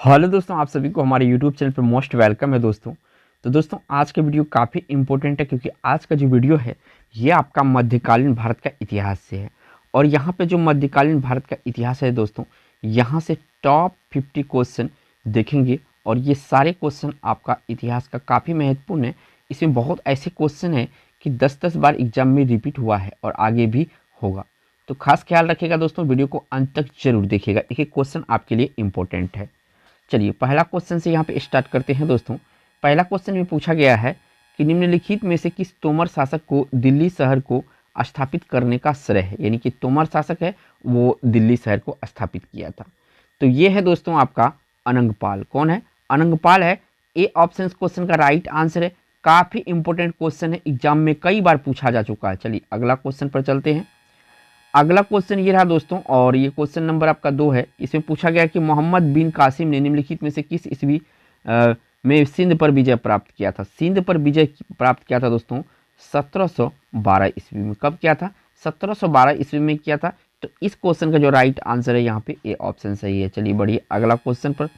Hello दोस्तों, आप सभी को हमारे यूट्यूब चैनल पर मोस्ट वेलकम है दोस्तों। तो दोस्तों आज का वीडियो काफ़ी इंपॉर्टेंट है क्योंकि आज का जो वीडियो है ये आपका मध्यकालीन भारत का इतिहास से है। और यहाँ पे जो मध्यकालीन भारत का इतिहास है दोस्तों, यहाँ से टॉप 50 क्वेश्चन देखेंगे और ये सारे क्वेश्चन आपका इतिहास का काफ़ी महत्वपूर्ण है। इसमें बहुत ऐसे क्वेश्चन हैं कि 10-10 बार एग्जाम में रिपीट हुआ है और आगे भी होगा। तो खास ख्याल रखिएगा दोस्तों, वीडियो को अंत तक जरूर देखिएगा, एक एक क्वेश्चन आपके लिए इंपॉर्टेंट है। चलिए पहला क्वेश्चन से यहाँ पे स्टार्ट करते हैं दोस्तों। पहला क्वेश्चन में पूछा गया है कि निम्नलिखित में से किस तोमर शासक को दिल्ली शहर को स्थापित करने का श्रेय है। यानी कि तोमर शासक है वो दिल्ली शहर को स्थापित किया था। तो ये है दोस्तों आपका अनंगपाल। कौन है? अनंगपाल है। ए ऑप्शन क्वेश्चन का राइट आंसर है। काफी इंपॉर्टेंट क्वेश्चन है, एग्जाम में कई बार पूछा जा चुका है। चलिए अगला क्वेश्चन पर चलते हैं। अगला क्वेश्चन ये रहा दोस्तों और ये क्वेश्चन नंबर आपका 2 है। इसमें पूछा गया कि मोहम्मद बिन कासिम ने निम्नलिखित में से किस ईस्वी में सिंध पर विजय प्राप्त किया था। सिंध पर विजय प्राप्त किया था दोस्तों 1712 ईस्वी में। कब किया था? 1712 ईस्वी में किया था। तो इस क्वेश्चन का जो राइट आंसर है यहाँ पे ए ऑप्शन सही है। चलिए बढ़िए अगला क्वेश्चन पर।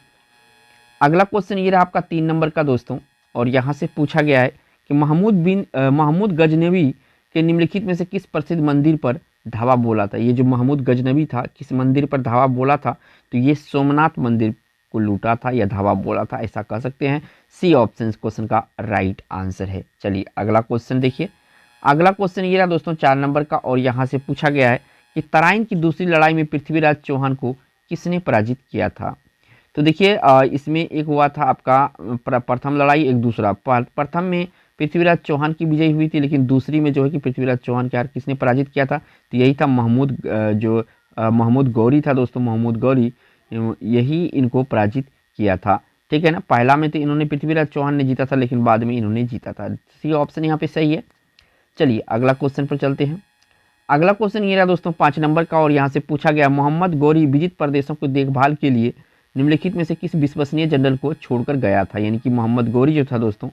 अगला क्वेश्चन ये रहा आपका 3 नंबर का दोस्तों और यहाँ से पूछा गया है कि महमूद गजनवी के निम्नलिखित में से किस प्रसिद्ध मंदिर पर धावा बोला था। ये जो महमूद गजनवी था किस मंदिर पर धावा बोला था? तो ये सोमनाथ मंदिर को लूटा था या धावा बोला था, ऐसा कह सकते हैं। सी ऑप्शन क्वेश्चन का राइट आंसर है। चलिए अगला क्वेश्चन देखिए। अगला क्वेश्चन ये रहा दोस्तों 4 नंबर का और यहाँ से पूछा गया है कि तराइन की दूसरी लड़ाई में पृथ्वीराज चौहान को किसने पराजित किया था। तो देखिए इसमें एक हुआ था आपका प्रथम लड़ाई, एक दूसरा। प्रथम में पृथ्वीराज चौहान की विजय हुई थी, लेकिन दूसरी में जो है कि पृथ्वीराज चौहान के किसने पराजित किया था? तो यही था महमूद गौरी था दोस्तों। महमूद गौरी यही इनको पराजित किया था। ठीक है ना। पहला में तो इन्होंने पृथ्वीराज चौहान ने जीता था, लेकिन बाद में इन्होंने जीता था। सी ऑप्शन यहाँ पे सही है। चलिए अगला क्वेश्चन पर चलते हैं। अगला क्वेश्चन ये रहा दोस्तों 5 नंबर का और यहाँ से पूछा गया मोहम्मद गौरी विजित प्रदेशों को देखभाल के लिए निम्नलिखित में से किस विश्वसनीय जनरल को छोड़कर गया था। यानी कि मोहम्मद गौरी जो था दोस्तों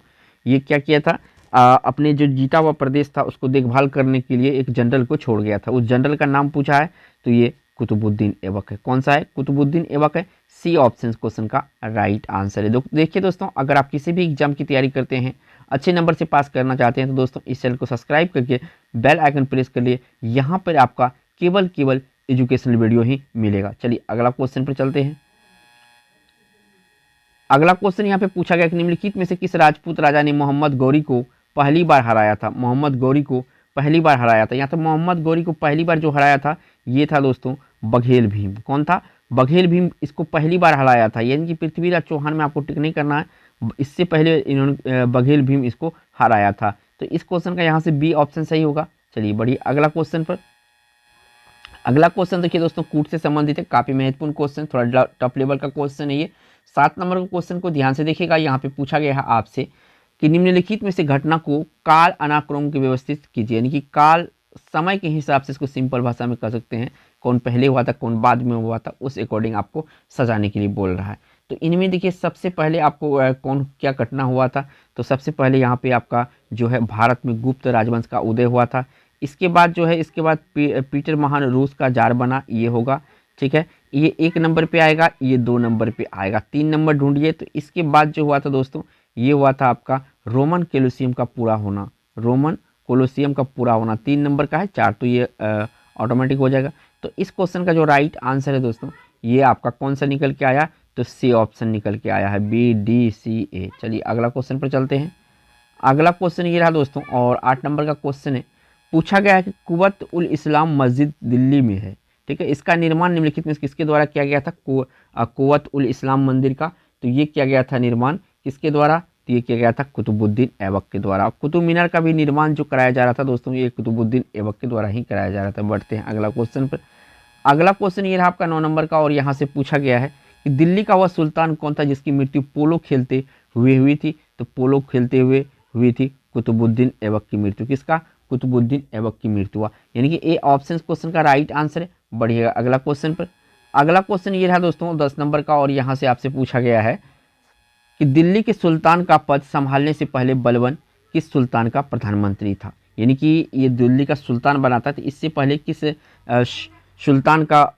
ये क्या किया था? अपने जो जीता हुआ प्रदेश था उसको देखभाल करने के लिए एक जनरल को छोड़ गया था। उस जनरल का नाम पूछा है तो ये कुतुबुद्दीन ऐबक है। कौन सा है? कुतुबुद्दीन ऐबक है। सी ऑप्शन क्वेश्चन का राइट आंसर है। देखिए दोस्तों, अगर आप किसी भी एग्जाम की तैयारी करते हैं, अच्छे नंबर से पास करना चाहते हैं, तो दोस्तों इस चैनल को सब्सक्राइब करके बेल आइकन प्रेस कर लिए। यहाँ पर आपका केवल एजुकेशनल वीडियो ही मिलेगा। चलिए अगला क्वेश्चन पर चलते हैं। अगला क्वेश्चन यहाँ पे पूछा गया कि निम्नलिखित में से किस राजपूत राजा ने मोहम्मद गौरी को पहली बार हराया था। मोहम्मद गौरी को पहली बार हराया था। यहाँ तो मोहम्मद गौरी को पहली बार जो हराया था ये था दोस्तों बघेल भीम। कौन था? बघेल भीम इसको पहली बार हराया था। यानी कि पृथ्वीराज चौहान में आपको टिक नहीं करना है, इससे पहले इन्होंने बघेल भीम इसको हराया था। तो इस क्वेश्चन का यहाँ से बी ऑप्शन सही होगा। चलिए बढ़िए अगला क्वेश्चन पर। अगला क्वेश्चन देखिए दोस्तों कूट से संबंधित है, काफी महत्वपूर्ण क्वेश्चन, थोड़ा टफ लेवल का क्वेश्चन है ये। 7 नंबर के क्वेश्चन को ध्यान से देखिएगा। यहाँ पे पूछा गया है आपसे कि निम्नलिखित में से घटना को काल अनाक्रम के व्यवस्थित कीजिए। यानी कि काल समय के हिसाब से, इसको सिंपल भाषा में कह सकते हैं, कौन पहले हुआ था कौन बाद में हुआ था, उस अकॉर्डिंग आपको सजाने के लिए बोल रहा है। तो इनमें देखिए सबसे पहले आपको कौन क्या घटना हुआ था। तो सबसे पहले यहाँ पे आपका जो है भारत में गुप्त राजवंश का उदय हुआ था। इसके बाद जो है इसके बाद पीटर महान रूस का जार बना, ये होगा। ठीक है, ये 1 नंबर पे आएगा, ये 2 नंबर पे आएगा। 3 नंबर ढूंढिए। तो इसके बाद जो हुआ था दोस्तों ये हुआ था आपका रोमन कोलोसियम का पूरा होना। रोमन कोलोसियम का पूरा होना 3 नंबर का है। 4 तो ये ऑटोमेटिक हो जाएगा। तो इस क्वेश्चन का जो राइट आंसर है दोस्तों ये आपका कौन सा निकल के आया? तो सी ऑप्शन निकल के आया है, BDCA। चलिए अगला क्वेश्चन पर चलते हैं। अगला क्वेश्चन ये रहा दोस्तों और 8 नंबर का क्वेश्चन है। पूछा गया है कि कुवत उल इस्लाम मस्जिद दिल्ली में है। ठीक है, इसका निर्माण निम्नलिखित में किसके द्वारा किया गया था? कुवत उल इस्लाम मंदिर का। तो ये किया गया था निर्माण किसके द्वारा? तो ये किया गया था कुतुबुद्दीन ऐबक के द्वारा। कुतुब मीनार का भी निर्माण जो कराया जा रहा था दोस्तों ये कुतुबुद्दीन ऐबक के द्वारा ही कराया जा रहा था। बढ़ते हैं अगला क्वेश्चन पर। अगला क्वेश्चन ये रहा आपका 9 नंबर का और यहाँ से पूछा गया है कि दिल्ली का वह सुल्तान कौन था जिसकी मृत्यु पोलो खेलते हुए हुई थी। तो पोलो खेलते हुए हुई थी कुतुबुद्दीन ऐबक की मृत्यु। किसका? कुतुबुद्दीन ऐबक की मृत्यु हुआ। यानी कि ए ऑप्शन क्वेश्चन का राइट आंसर है। बढ़िएगा अगला क्वेश्चन पर। अगला क्वेश्चन ये रहा दोस्तों 10 नंबर का और यहाँ से आपसे पूछा गया है कि दिल्ली के सुल्तान का पद संभालने से पहले बलबन किस सुल्तान का प्रधानमंत्री था। यानी कि ये दिल्ली का सुल्तान बना था, तो इससे पहले किस सुल्तान का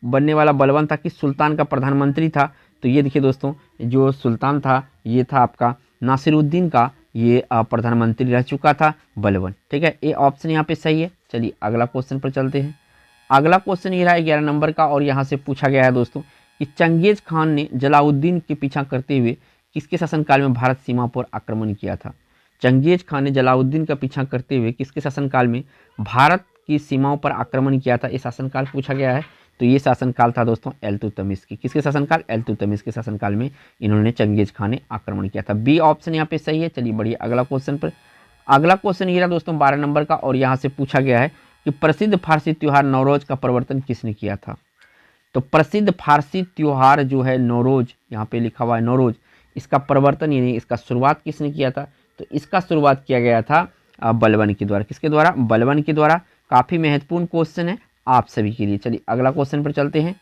बनने वाला बलबन था, किस सुल्तान का प्रधानमंत्री था। तो ये देखिए दोस्तों, जो सुल्तान था ये था आपका नासिरुद्दीन का ये प्रधानमंत्री रह चुका था बलबन। ठीक है, ए ऑप्शन यहाँ पे सही है। चलिए अगला क्वेश्चन पर चलते हैं। अगला क्वेश्चन ये रहा 11 नंबर का और यहाँ से पूछा गया है दोस्तों कि चंगेज खान ने जलाउद्दीन के पीछा करते हुए किसके शासनकाल में भारत सीमा पर आक्रमण किया था। चंगेज खान ने जलाउद्दीन का पीछा करते हुए किसके शासनकाल में भारत की सीमाओं पर आक्रमण किया था, ये शासनकाल पूछा गया है। तो ये शासनकाल था दोस्तों इल्तुतमिश की। किसके शासनकाल? इल्तुतमिश के शासनकाल में इन्होंने चंगेज खान ने आक्रमण किया था। बी ऑप्शन यहाँ पे सही है। चलिए बढ़िए अगला क्वेश्चन पर। अगला क्वेश्चन ये रहा दोस्तों 12 नंबर का और यहाँ से पूछा गया है कि प्रसिद्ध फारसी त्योहार नौरोज का प्रवर्तन किसने किया था। तो प्रसिद्ध फारसी त्योहार जो है नौरोज, यहाँ पे लिखा हुआ है नौरोज, इसका प्रवर्तन यानी इसका शुरुआत किसने किया था। तो इसका शुरुआत किया गया था बलबन के द्वारा। किसके द्वारा? बलबन के द्वारा। काफ़ी महत्वपूर्ण क्वेश्चन है आप सभी के लिए। चलिए अगला क्वेश्चन पर चलते हैं।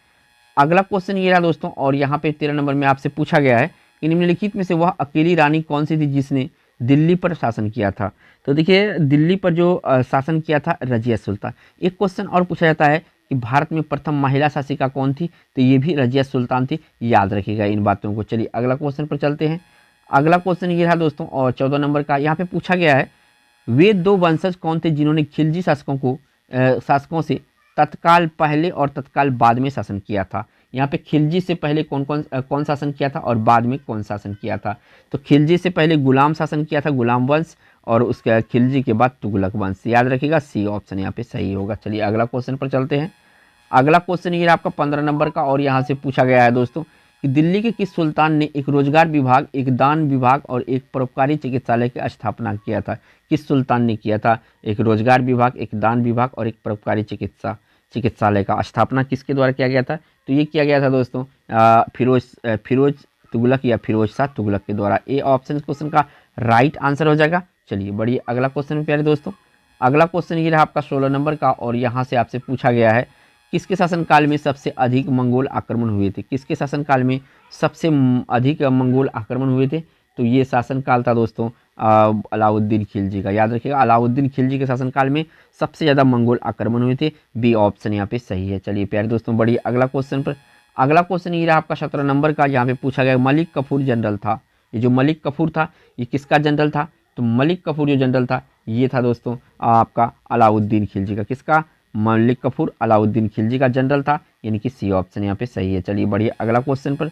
अगला क्वेश्चन ये रहा दोस्तों और यहाँ पे 13 नंबर में आपसे पूछा गया है कि निम्नलिखित में से वह अकेली रानी कौन सी थी जिसने दिल्ली पर शासन किया था। तो देखिए दिल्ली पर जो शासन किया था रजिया सुल्तान। एक क्वेश्चन और पूछा जाता है कि भारत में प्रथम महिला शासिका कौन थी, तो ये भी रजिया सुल्तान थी। याद रखिएगा इन बातों को। चलिए अगला क्वेश्चन पर चलते हैं। अगला क्वेश्चन ये रहा दोस्तों और 14 नंबर का। यहाँ पे पूछा गया है वे दो वंशज कौन थे जिन्होंने खिलजी शासकों से तत्काल पहले और तत्काल बाद में शासन किया था। यहाँ पे खिलजी से पहले कौन शासन किया था और बाद में कौन शासन किया था। तो खिलजी से पहले गुलाम शासन किया था, गुलाम वंश, और उसके खिलजी के बाद तुगलक वंश। याद रखिएगा सी ऑप्शन यहाँ पे सही होगा। चलिए अगला क्वेश्चन पर चलते हैं। अगला क्वेश्चन ये आपका 15 नंबर का और यहाँ से पूछा गया है दोस्तों कि दिल्ली के किस सुल्तान ने एक रोजगार विभाग, एक दान विभाग और एक परोपकारी चिकित्सालय की स्थापना किया था। किस सुल्तान ने किया था? एक रोजगार विभाग, एक दान विभाग और एक परोपकारी चिकित्सालय का स्थापना किसके द्वारा किया गया था। तो ये किया गया था दोस्तों फिरोज तुगलक या फिरोज शाह तुगलक के द्वारा। ए ऑप्शन क्वेश्चन का राइट आंसर हो जाएगा। चलिए बढ़िए अगला क्वेश्चन प्यारे दोस्तों। अगला क्वेश्चन ये रहा आपका 16 नंबर का और यहाँ से आपसे पूछा गया है किसके शासनकाल में सबसे अधिक मंगोल आक्रमण हुए थे। किसके शासनकाल में सबसे अधिक मंगोल आक्रमण हुए थे। तो ये शासनकाल था दोस्तों अलाउद्दीन खिलजी का। याद रखिएगा अलाउद्दीन खिलजी के शासनकाल में सबसे ज़्यादा मंगोल आक्रमण हुए थे। बी ऑप्शन यहाँ पे सही है। चलिए प्यारे दोस्तों बढ़िए अगला क्वेश्चन पर। अगला क्वेश्चन ये रहा आपका 17 नंबर का। यहाँ पे पूछा गया मलिक कफूर जनरल था। ये जो मलिक कफूर था ये किसका जनरल था। तो मलिक कफूर जो जनरल था ये था दोस्तों आपका अलाउद्दीन खिलजी का। किसका? मलिक कफूर अलाउद्दीन खिलजी का जनरल था, यानी कि सी ऑप्शन यहाँ पे सही है। चलिए बढ़िए अगला क्वेश्चन पर।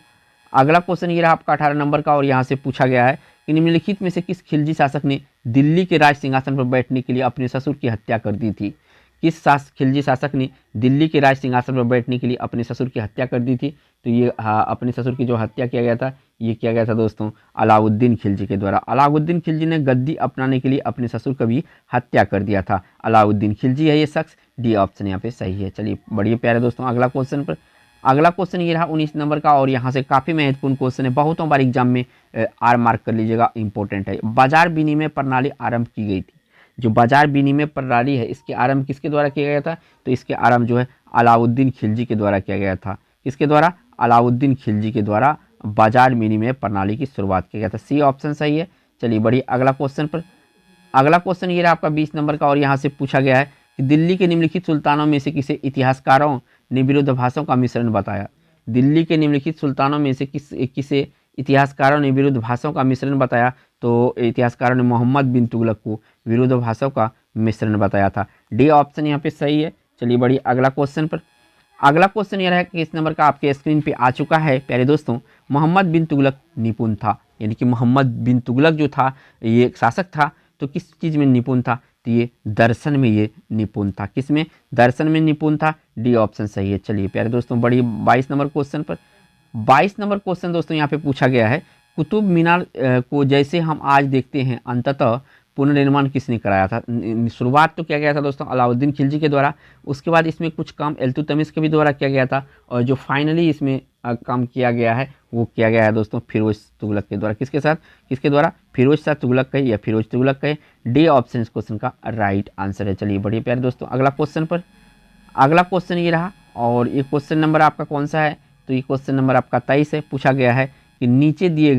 अगला क्वेश्चन ये रहा आपका 18 नंबर का और यहाँ से पूछा गया है कि निम्नलिखित में से किस खिलजी शासक ने दिल्ली के राज सिंहासन पर बैठने के लिए अपने ससुर की हत्या कर दी थी। किस खिलजी शासक ने दिल्ली के राज सिंहासन पर बैठने के लिए अपने ससुर की हत्या कर दी थी। तो ये अपने ससुर की जो हत्या किया गया था ये किया गया था दोस्तों अलाउद्दीन खिलजी के द्वारा। अलाउद्दीन खिलजी ने गद्दी अपनाने के लिए अपने ससुर का भी हत्या कर दिया था। अलाउद्दीन खिलजी है ये शख्स। डी ऑप्शन यहाँ पे सही है। चलिए बढ़िए प्यारे दोस्तों अगला क्वेश्चन पर। अगला क्वेश्चन ये रहा 19 नंबर का और यहाँ से काफ़ी महत्वपूर्ण क्वेश्चन है, बहुतों बार एग्जाम में आर मार्क कर लीजिएगा, इंपॉर्टेंट है। बाजार विनिमय प्रणाली आरंभ की गई थी। जो बाजार विनिमय प्रणाली है इसके आरंभ किसके द्वारा किया गया था। तो इसके आरंभ जो है अलाउद्दीन खिलजी के द्वारा किया गया था। किसके द्वारा? अलाउद्दीन खिलजी के द्वारा बाजार विनिमय प्रणाली की शुरुआत किया गया था। सी ऑप्शन सही है। चलिए बढ़िए अगला क्वेश्चन पर। अगला क्वेश्चन ये रहा आपका 20 नंबर का और यहाँ से पूछा गया है कि दिल्ली के निम्नलिखित सुल्तानों में से किसे इतिहासकारों ने विरोधाभासों का मिश्रण बताया। दिल्ली के निम्नलिखित सुल्तानों में से किसे इतिहासकारों ने विरोधाभासों का मिश्रण बताया। तो इतिहासकारों ने मोहम्मद बिन तुगलक को विरोधाभासों का मिश्रण बताया था। डी ऑप्शन यहाँ पे सही है। चलिए बढ़िए अगला क्वेश्चन पर। अगला क्वेश्चन ये रहा कि इस नंबर का आपके स्क्रीन पे आ चुका है प्यारे दोस्तों। मोहम्मद बिन तुगलक निपुण था, यानी कि मोहम्मद बिन तुगलक जो था ये एक शासक था, तो किस चीज़ में निपुण था। तो ये दर्शन में ये निपुण था। किस में? दर्शन में निपुण था। डी ऑप्शन सही है। चलिए प्यारे दोस्तों बढ़िए 22 नंबर क्वेश्चन पर। 22 नंबर क्वेश्चन दोस्तों यहाँ पे पूछा गया है कुतुब मीनार को जैसे हम आज देखते हैं अंततः पुनर्निर्माण किसने कराया था। शुरुआत तो किया गया था दोस्तों अलाउद्दीन खिलजी के द्वारा, उसके बाद इसमें कुछ काम इल्तुतमिश के भी द्वारा किया गया था, और जो फाइनली इसमें काम किया गया है वो किया गया है दोस्तों फिरोज तुगलक के द्वारा। किसके साथ? किसके द्वारा? फिरोज शाह तुगलक कहे या फिरोज तुगलक कहे। डी ऑप्शन इस क्वेश्चन का राइट आंसर है। चलिए बढ़िए प्यारे दोस्तों अगला क्वेश्चन पर। अगला क्वेश्चन ये रहा और ये क्वेश्चन नंबर आपका कौन सा है। तो ये क्वेश्चन नंबर आपका 23 है। पूछा गया है कि नीचे दिए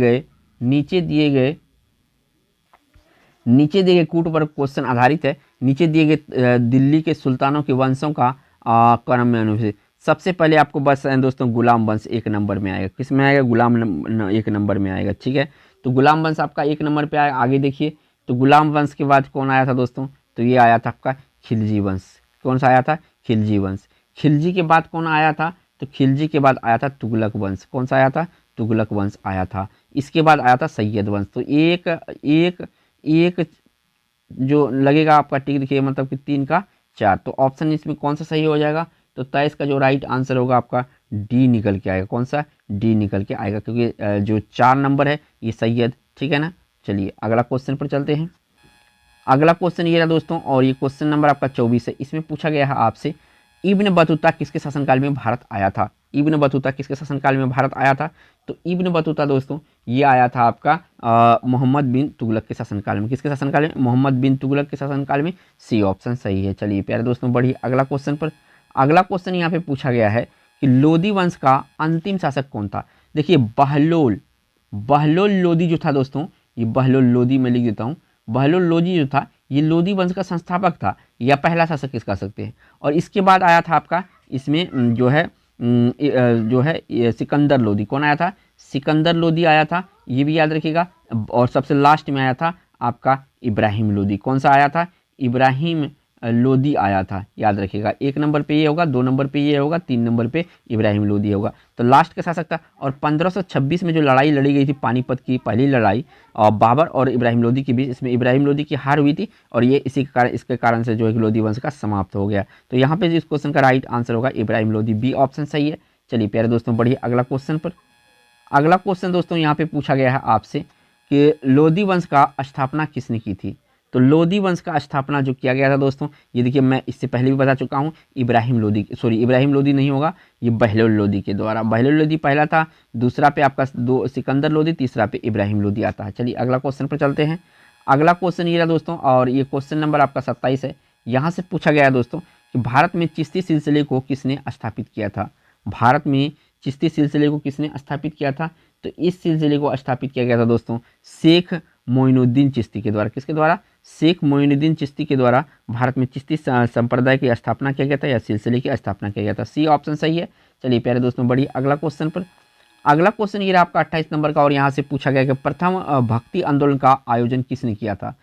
गए कूट पर क्वेश्चन आधारित है। नीचे दिए गए दिल्ली के सुल्तानों के वंशों का क्रम में अनुसार सबसे पहले आपको बस दोस्तों गुलाम वंश एक नंबर में आएगा। किस में आएगा? एक नंबर में आएगा। ठीक है, तो गुलाम वंश आपका एक नंबर पे आएगा। आगे देखिए, तो गुलाम वंश के बाद कौन आया था दोस्तों? तो ये आया था आपका खिलजी वंश। कौन सा आया था? खिलजी वंश। खिलजी के बाद कौन आया था? तो खिलजी के बाद आया था तुगलक वंश। कौन सा आया था? तुगलक वंश आया था। इसके बाद आया था सैयद वंश। तो एक एक एक जो लगेगा आपका टिक देखिए, मतलब कि 3 का 4, तो ऑप्शन इसमें कौन सा सही हो जाएगा? तो 23 का जो राइट आंसर होगा आपका डी निकल के आएगा। कौन सा? डी निकल के आएगा, क्योंकि जो 4 नंबर है ये सैयद। ठीक है ना। चलिए अगला क्वेश्चन पर चलते हैं। अगला क्वेश्चन ये रहा दोस्तों, और ये क्वेश्चन नंबर आपका 24 है। इसमें पूछा गया है आपसे, इब्न बतूता किसके शासनकाल में भारत आया था? इब्न बतूता किसके शासनकाल में भारत आया था? तो इब्न बतूता दोस्तों ये आया था आपका मोहम्मद बिन तुगलक के शासनकाल में। किसके शासनकाल में? मोहम्मद बिन तुगलक के शासनकाल में। सी ऑप्शन सही है। चलिए प्यारे दोस्तों बढ़िए अगला क्वेश्चन पर। अगला क्वेश्चन यहाँ पे पूछा गया है कि लोदी वंश का अंतिम शासक कौन था? देखिए बहलोल बहलोल लोदी जो था दोस्तों, ये बहलोल लोदी मैं लिख देता हूँ। बहलोल लोदी जो था ये लोदी वंश का संस्थापक था या पहला शासक किस कह सकते हैं। और इसके बाद आया था आपका इसमें जो है ये सिकंदर लोदी। कौन आया था? सिकंदर लोदी आया था, ये भी याद रखिएगा। और सबसे लास्ट में आया था आपका इब्राहिम लोदी। कौन सा आया था? इब्राहिम लोदी आया था, याद रखिएगा। 1 नंबर पे ये होगा, 2 नंबर पे ये होगा, 3 नंबर पे इब्राहिम लोदी होगा। तो लास्ट का शासक था। और 1526 में जो लड़ाई लड़ी गई थी, पानीपत की पहली लड़ाई और बाबर और इब्राहिम लोदी के बीच, इसमें इब्राहिम लोदी की हार हुई थी और ये इसके कारण से जो है लोदी वंश का समाप्त हो गया। तो यहाँ पे इस क्वेश्चन का राइट आंसर होगा इब्राहिम लोदी। बी ऑप्शन सही है। चलिए प्यारे दोस्तों बढ़िए अगला क्वेश्चन पर। अगला क्वेश्चन दोस्तों यहाँ पे पूछा गया है आपसे कि लोदी वंश का स्थापना किसने की थी? तो लोदी वंश का स्थापना जो किया गया था दोस्तों, ये देखिए मैं इससे पहले भी बता चुका हूँ, इब्राहिम लोदी नहीं होगा, ये बहलोल लोदी के द्वारा। बहलोल लोदी पहला था, दूसरा पे आपका सिकंदर लोदी, तीसरा पे इब्राहिम लोदी आता है। चलिए अगला क्वेश्चन पर चलते हैं। अगला क्वेश्चन ये रहा दोस्तों, और ये क्वेश्चन नंबर आपका 27 है। यहाँ से पूछा गया है दोस्तों कि भारत में चिश्ती सिलसिले को किसने स्थापित किया था? भारत में चिश्ती सिलसिले को किसने स्थापित किया था? तो इस सिलसिले को स्थापित किया गया था दोस्तों शेख मोइनुद्दीन चिश्ती के द्वारा। किसके द्वारा? शेख मोइनुद्दीन चिश्ती के द्वारा भारत में चिश्ती संप्रदाय की स्थापना किया गया था या सिलसिले की स्थापना किया गया था। सी ऑप्शन सही है। चलिए प्यारे दोस्तों बढ़िए अगला क्वेश्चन पर। अगला क्वेश्चन ये रहा आपका 28 नंबर का, और यहाँ से पूछा गया कि प्रथम भक्ति आंदोलन का आयोजन किसने किया था?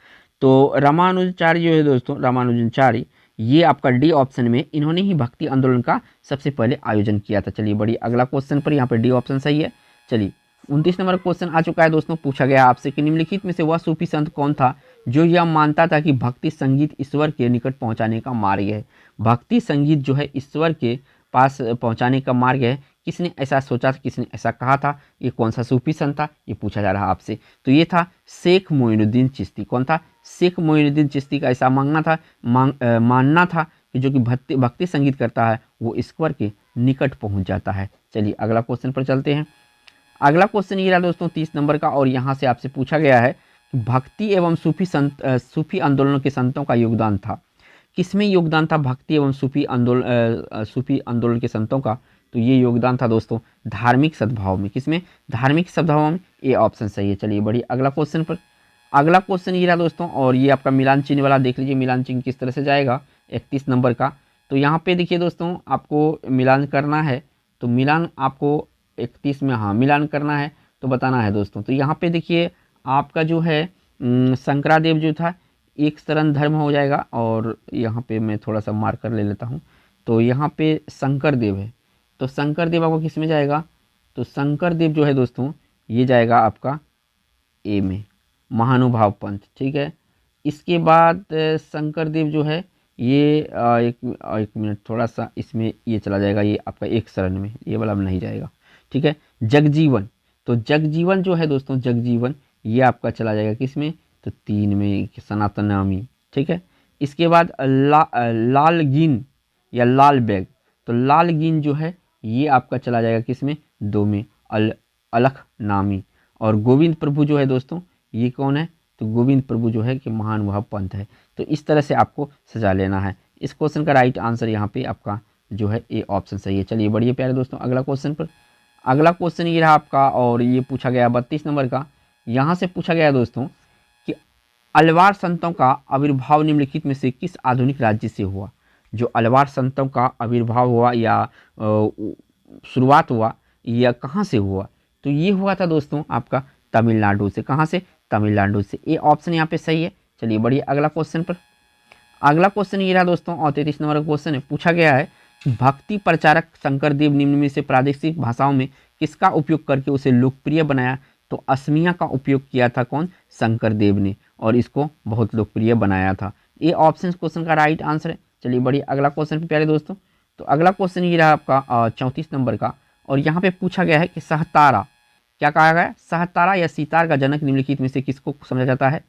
तो रामानुजाचार्य जो है दोस्तों, रामानुजाचार्य, ये आपका डी ऑप्शन में, इन्होंने ही भक्ति आंदोलन का सबसे पहले आयोजन किया था। चलिए बढ़िए अगला क्वेश्चन पर, यहाँ पर डी ऑप्शन सही है। चलिए 29 नंबर क्वेश्चन आ चुका है दोस्तों। पूछा गया आपसे कि निम्नलिखित में से वह सूफी संत कौन था जो यह मानता था कि भक्ति संगीत ईश्वर के निकट पहुंचाने का मार्ग है? भक्ति संगीत जो है ईश्वर के पास पहुंचाने का मार्ग है। किसने ऐसा सोचा था, किसने ऐसा कहा था? ये कौन सा सूफी संत था, ये पूछा जा रहा है आपसे। तो ये था शेख मोइनुद्दीन चिश्ती। कौन था? शेख मोइनुद्दीन चिश्ती का ऐसा मानना था कि जो कि भक्ति संगीत करता है वो ईश्वर के निकट पहुंच जाता है। चलिए अगला क्वेश्चन पर चलते हैं। अगला क्वेश्चन ये रहा दोस्तों 30 नंबर का, और यहाँ से आपसे पूछा गया है कि भक्ति एवं सूफी आंदोलनों के संतों का योगदान था। किसमें योगदान था भक्ति एवं सूफी आंदोलन के संतों का? तो ये योगदान था दोस्तों धार्मिक सद्भाव में। किसमें? धार्मिक सद्भाव में। ए ऑप्शन सही है। चलिए बढ़िए अगला क्वेश्चन पर। अगला क्वेश्चन ये रहा दोस्तों, और ये आपका मिलान चिन्ह वाला देख लीजिए, मिलान चिन्ह किस तरह से जाएगा 31 नंबर का। तो यहाँ पे देखिए दोस्तों, आपको मिलान करना है, तो मिलान आपको 31 में, हाँ मिलान करना है तो बताना है दोस्तों। तो यहाँ पे देखिए आपका जो है शंकरादेव जो था एक शरण धर्म हो जाएगा, और यहाँ पे मैं थोड़ा सा मार्कर ले लेता हूँ। तो यहाँ पे शंकर देव है, तो शंकर देव आपको किस में जाएगा? तो शंकर देव जो है दोस्तों ये जाएगा आपका ए में, महानुभाव पंथ। ठीक है। इसके बाद शंकर देव जो है ये एक मिनट, थोड़ा सा इसमें ये चला जाएगा, ये आपका एक शरण में, ये वाला में नहीं जाएगा। ठीक है। जगजीवन, तो जगजीवन जो है दोस्तों, जगजीवन ये आपका चला जाएगा किस में? तो 3 में, सनातनामी। ठीक है। इसके बाद लालगीन या लाल बैग, तो लालगीन जो है ये आपका चला जाएगा किस में? 2 में, अलख नामी। और गोविंद प्रभु जो है दोस्तों ये कौन है? तो गोविंद प्रभु जो है कि महानुभाव पंथ है। तो इस तरह से आपको सजा लेना है। इस क्वेश्चन का राइट आंसर यहाँ पे आपका जो है ए ऑप्शन सही है। चलिए बढ़िए प्यारे दोस्तों अगला क्वेश्चन पर। अगला क्वेश्चन ये रहा आपका, और ये पूछा गया 32 नंबर का। यहाँ से पूछा गया दोस्तों कि अलवार संतों का आविर्भाव निम्नलिखित में से किस आधुनिक राज्य से हुआ? जो अलवार संतों का आविर्भाव हुआ या शुरुआत हुआ, यह कहाँ से हुआ? तो ये हुआ था दोस्तों आपका तमिलनाडु से। कहाँ से? तमिलनाडु से। ए ऑप्शन यहाँ पे सही है। चलिए बढ़िए अगला क्वेश्चन पर। अगला क्वेश्चन ये रहा दोस्तों, और 33 नंबर का क्वेश्चन है। पूछा गया है कि भक्ति प्रचारक शंकर देव निम्न में से प्रादेशिक भाषाओं में किसका उपयोग करके उसे लोकप्रिय बनाया? तो असमिया का उपयोग किया था कौन? शंकर देव ने, और इसको बहुत लोकप्रिय बनाया था। ये ऑप्शन क्वेश्चन का राइट आंसर है। चलिए बढ़िए अगला क्वेश्चन प्यारे दोस्तों। तो अगला क्वेश्चन ये रहा आपका 34 नंबर का, और यहाँ पे पूछा गया है कि सहतारा, क्या कहा गया है? सहतारा या सितार का जनक निम्नलिखित में से किसको समझा जाता है?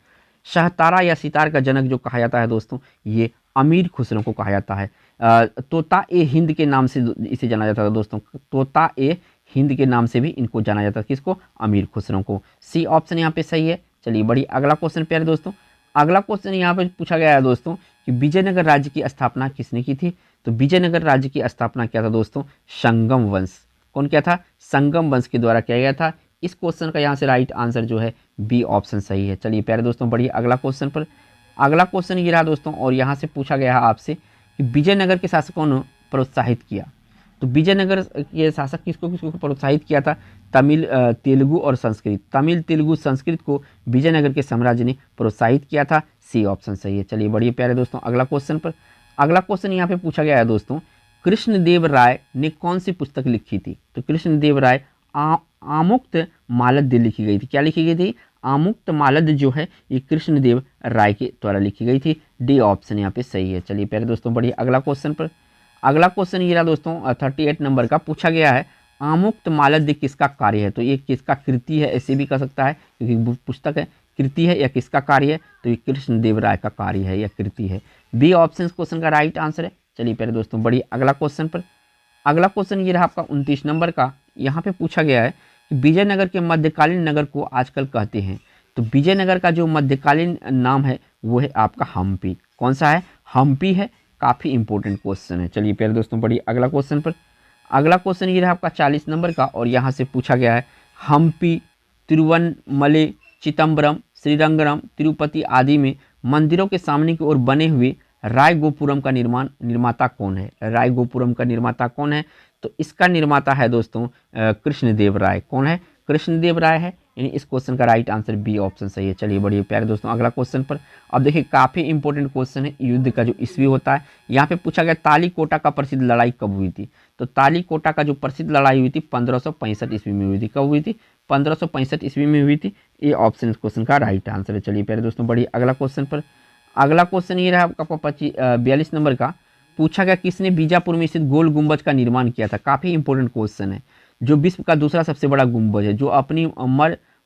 सहतारा या सितार का जनक जो कहा जाता है दोस्तों, ये अमीर खुसरो को कहा जाता है। तोता ए हिंद के नाम से इसे जाना जाता था दोस्तों। तोता ए हिंद के नाम से भी इनको जाना जाता है। किसको? अमीर खुसरो को। सी ऑप्शन यहाँ पे सही है। चलिए बढ़िए अगला क्वेश्चन प्यारे दोस्तों। अगला क्वेश्चन यहाँ पे पूछा गया है दोस्तों कि विजयनगर राज्य की स्थापना किसने की थी? तो विजयनगर राज्य की स्थापना क्या था दोस्तों? संगम वंश। कौन किया था? संगम वंश के द्वारा किया गया था। इस क्वेश्चन का यहाँ से राइट आंसर जो है बी ऑप्शन सही है। चलिए प्यारे दोस्तों बढ़िए अगला क्वेश्चन पर। अगला क्वेश्चन ये रहा दोस्तों, और यहाँ से पूछा गया है आपसे कि विजयनगर के शासकों ने प्रोत्साहित किया। तो विजयनगर के शासक किसको किसको प्रोत्साहित किया था? तमिल, तेलुगु और संस्कृत। तमिल, तेलुगु, संस्कृत को विजयनगर के साम्राज्य ने प्रोत्साहित किया था। सी ऑप्शन सही है। चलिए बढ़िए प्यारे दोस्तों अगला क्वेश्चन पर। अगला क्वेश्चन यहाँ पे पूछा गया है दोस्तों, कृष्णदेव राय ने कौन सी पुस्तक लिखी थी? तो कृष्णदेव राय आमुक्त मालद्य लिखी गई थी। क्या लिखी गई थी? आमुक्त मालद्य जो है ये कृष्णदेव राय के द्वारा लिखी गई थी। डी ऑप्शन यहाँ पे सही है। चलिए प्यारे दोस्तों बढ़िए अगला क्वेश्चन पर। अगला क्वेश्चन ये रहा दोस्तों 38 नंबर का। पूछा गया है आमुक्त मालद्य किसका कार्य है? तो ये किसका कृति है ऐसे भी कह सकता है, क्योंकि पुस्तक है। कृति है या किसका कार्य है? तो ये कृष्णदेव राय का कार्य है या कृति है। बी ऑप्शन क्वेश्चन का राइट आंसर है। चलिए प्यारे दोस्तों बढ़िए अगला क्वेश्चन पर। अगला क्वेश्चन ये रहा आपका 29 नंबर का। यहाँ पे पूछा गया है कि विजयनगर के मध्यकालीन नगर को आजकल कहते हैं। तो विजयनगर का जो मध्यकालीन नाम है वो है आपका हम्पी। कौन सा है? हम्पी है। काफ़ी इंपॉर्टेंट क्वेश्चन है। चलिए प्यारे दोस्तों बढ़िए अगला क्वेश्चन पर। अगला क्वेश्चन ये रहा आपका 40 नंबर का, और यहाँ से पूछा गया है हम्पी, तिरुवन्नमले, चिदम्बरम, श्रीरंगम, तिरुपति आदि में मंदिरों के सामने की ओर बने हुए राय गोपुरम का निर्माता कौन है? राय गोपुरम का निर्माता कौन है? तो इसका निर्माता है दोस्तों कृष्णदेव राय। कौन है? कृष्णदेव राय है। यानी इस क्वेश्चन का राइट आंसर बी ऑप्शन सही है। चलिए बढ़िए प्यारे दोस्तों अगला क्वेश्चन पर। अब देखिए काफ़ी इंपॉर्टेंट क्वेश्चन है, युद्ध का जो ईस्वी होता है। यहाँ पे पूछा गया तालीकोटा का प्रसिद्ध लड़ाई कब हुई थी? तो तालीकोटा का जो प्रसिद्ध लड़ाई हुई थी 1565 ईस्वी में हुई थी। कब हुई थी? 1565 ईस्वी में हुई थी। ये ऑप्शन इस क्वेश्चन का राइट आंसर है। चलिए प्यारे दोस्तों बढ़िए अगला क्वेश्चन पर। अगला क्वेश्चन ये रहा आपका 42 नंबर का। पूछा गया किसने बीजापुर में स्थित गोल गुंबज का निर्माण किया था? काफ़ी इंपॉर्टेंट क्वेश्चन है। जो विश्व का दूसरा सबसे बड़ा गुंबज है, जो अपनी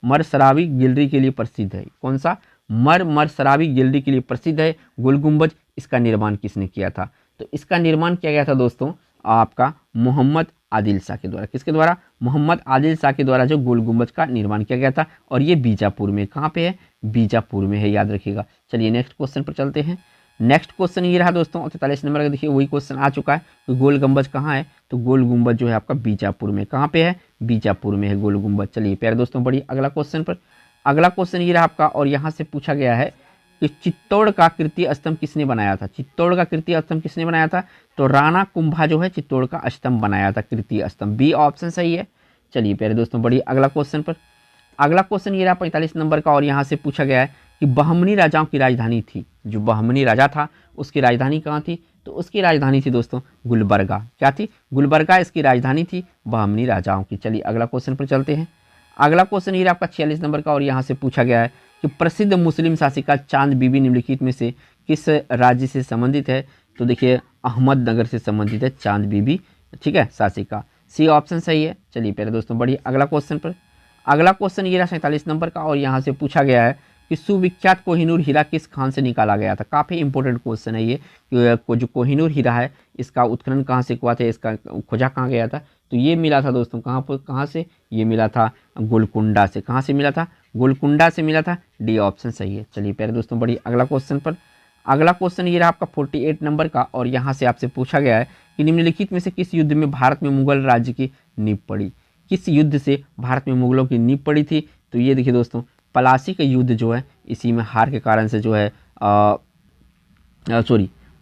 मरसरावी गैलरी के लिए प्रसिद्ध है। कौन सा? मरसरावी गैलरी के लिए प्रसिद्ध है गोल गुंबज। इसका निर्माण किसने किया था? तो इसका निर्माण किया गया था दोस्तों आपका मोहम्मद आदिल शाह के द्वारा। किसके द्वारा? मोहम्मद आदिल शाह के द्वारा जो गोल गुंबज का निर्माण किया गया था, और ये बीजापुर में। कहाँ पे है? बीजापुर में है, याद रखिएगा। चलिए नेक्स्ट क्वेश्चन पर चलते हैं। नेक्स्ट क्वेश्चन ये रहा दोस्तों 43 नंबर का। देखिए वही क्वेश्चन आ चुका है। तो गोल गुंबज कहाँ है? तो गोल गुंबज जो है आपका बीजापुर में। कहाँ पे है? बीजापुर में है गोल गुंबज। चलिए प्यारे दोस्तों बढ़िए अगला क्वेश्चन पर। अगला क्वेश्चन ये रहा आपका, और यहाँ से पूछा गया है कि चित्तौड़ का कीर्ति स्तंभ किसने बनाया था? चित्तौड़ का कीर्ति स्तंभ किसने बनाया था? तो राणा कुंभा जो है चित्तौड़ का स्तंभ बनाया था, कीर्ति स्तंभ। बी ऑप्शन सही है। चलिए प्यारे दोस्तों बढ़िए अगला क्वेश्चन पर। अगला क्वेश्चन ये रहा 45 नंबर का, और यहाँ से पूछा गया है कि बहमनी राजाओं की राजधानी थी। जो बहमनी राजा था उसकी राजधानी कहाँ थी? तो उसकी राजधानी थी दोस्तों गुलबर्गा। क्या थी? गुलबर्गा इसकी राजधानी थी बहमनी राजाओं की। चलिए अगला क्वेश्चन पर चलते हैं। अगला क्वेश्चन ये आपका 46 नंबर का, और यहाँ से पूछा गया है कि प्रसिद्ध मुस्लिम शासिका चांद बीबी निम्नलिखित में से किस राज्य से संबंधित है? तो देखिए अहमदनगर से संबंधित है चांद बीबी, ठीक है, शासिका। सी ऑप्शन सही है। चलिए प्यारे दोस्तों बढ़िए अगला क्वेश्चन पर। अगला क्वेश्चन ये रहा 47 नंबर का, और यहाँ से पूछा गया है कि सुविख्यात कोहिनूर हीरा किस खान से निकाला गया था? काफ़ी इंपॉर्टेंट क्वेश्चन है ये। जो कोहिनूर हीरा है इसका उत्खनन कहाँ से हुआ था, इसका खोजा कहाँ गया था? तो ये मिला था दोस्तों कहाँ से? ये मिला था गोलकुंडा से। कहाँ से मिला था? गोलकुंडा से मिला था। डी ऑप्शन सही है। चलिए प्यारे दोस्तों बढ़िए अगला क्वेश्चन पर। अगला क्वेश्चन ये रहा आपका 48 नंबर का, और यहाँ से आपसे पूछा गया है कि निम्नलिखित में से किस युद्ध में भारत में मुगल राज्य की नींव पड़ी? किस युद्ध से भारत में मुगलों की नींव पड़ी थी? तो ये देखिए दोस्तों प्लासी का युद्ध जो है इसी में हार के कारण से जो है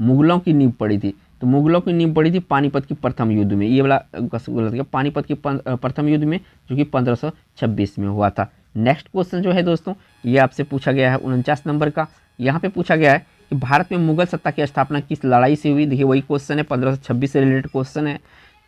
मुगलों की नींव पड़ी थी? तो मुगलों की नींव पड़ी थी पानीपत की प्रथम युद्ध में, ये वाला गलत गया, पानीपत की प्रथम युद्ध में जो कि 1526 में हुआ था। नेक्स्ट क्वेश्चन जो है दोस्तों ये आपसे पूछा गया है 49 नंबर का। यहाँ पे पूछा गया है कि भारत में मुगल सत्ता की स्थापना किस लड़ाई से हुई? देखिए वही क्वेश्चन है, 1526 से रिलेटेड क्वेश्चन है।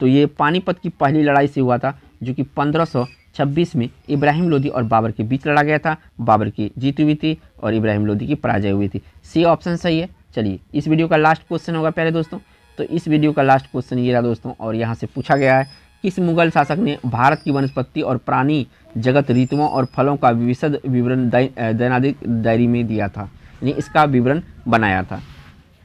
तो ये पानीपत की पहली लड़ाई से हुआ था जो कि 1526 में इब्राहिम लोदी और बाबर के बीच लड़ा गया था। बाबर की जीत हुई थी और इब्राहिम लोदी की पराजय हुई थी। सी ऑप्शन सही है। चलिए इस वीडियो का लास्ट क्वेश्चन होगा प्यारे दोस्तों। तो इस वीडियो का लास्ट क्वेश्चन ये रहा दोस्तों, और यहाँ से पूछा गया है किस मुगल शासक ने भारत की वनस्पति और प्राणी जगत ऋतुओं और फलों का विशद विवरण दैनिक डायरी में दिया था, यानी इसका विवरण बनाया था?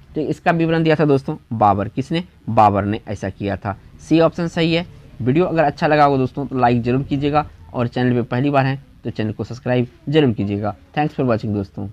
तो इसका विवरण दिया था दोस्तों बाबर। किसने? बाबर ने ऐसा किया था। सी ऑप्शन सही है। वीडियो अगर अच्छा लगा हो दोस्तों तो लाइक जरूर कीजिएगा, और चैनल पे पहली बार हैं तो चैनल को सब्सक्राइब जरूर कीजिएगा। थैंक्स फॉर वॉचिंग दोस्तों।